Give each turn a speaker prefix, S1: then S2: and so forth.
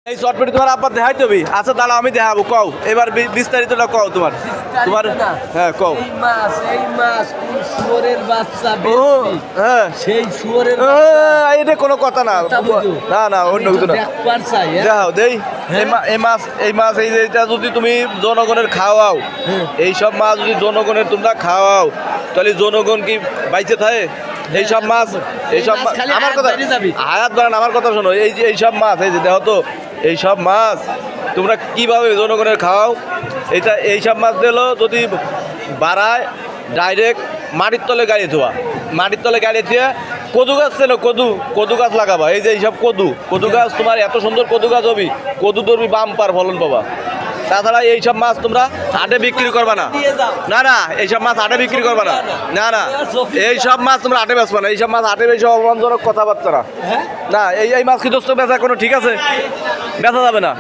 S1: এই চটপটি তোমার আব্বা দেখাই তবে আচ্ছা দাঁড়া আমি দেখাবো কও এবার বিস্তারিতটা কও তোমার তোমার হ্যাঁ কও
S2: এই মাছ কোন শুয়োরের বাচ্চা
S1: হ্যাঁ
S2: সেই শুয়োরের
S1: এটা কোনো কথা না না না অন্য কিছু না যাও দেই এই মাছ এইটা যদি তুমি জনগণের খাওয়াও এইসব মাছ যদি জনগণের তোমরা খাওয়াও তাহলে জনগণ কি বাইচে থাকে এইসব মাছ আমার কথা হায়াত বাড়ান আমার কথা শোনো এই যে এইসব মাছ এই যে দেখো তো এইসব মাছ তোমরা কিভাবে জনগণের খাওয়াও এটা এইসব মাছ দিলো যদি বাড়ায় ডাইরেক্ট মাটির তলে গাড়ি ধোয়া মাটির তলে গাড়ি ধুয়ে কদু গাছ ছিল কদু গাছ লাগাবা এই যে এইসব কদু গাছ তোমার এত সুন্দর কদু গাছ হবি কদু ধরবি বাম্পার ফলন পাবা তাছাড়া এইসব মাছ তোমরা হাটে বিক্রি করবা না না না এইসব মাছ হাটে বিক্রি করবা না না না এইসব মাছ তোমরা হাটে বেচবা না এইসব মাছ হাটে বেশি অপমানজনক কথাবার্তা না এই মাছ কি দোস্ত বেচা কোনো ঠিক আছে বেচা যাবে না